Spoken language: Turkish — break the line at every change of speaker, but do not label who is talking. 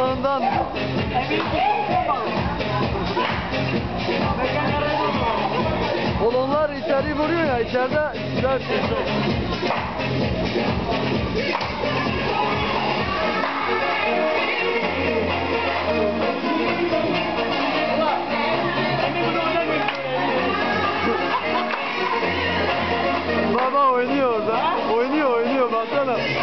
balıklarından. Balonlar içeri vuruyor ya, içeride güzel Baba oynuyor orada. Oynuyor baksana.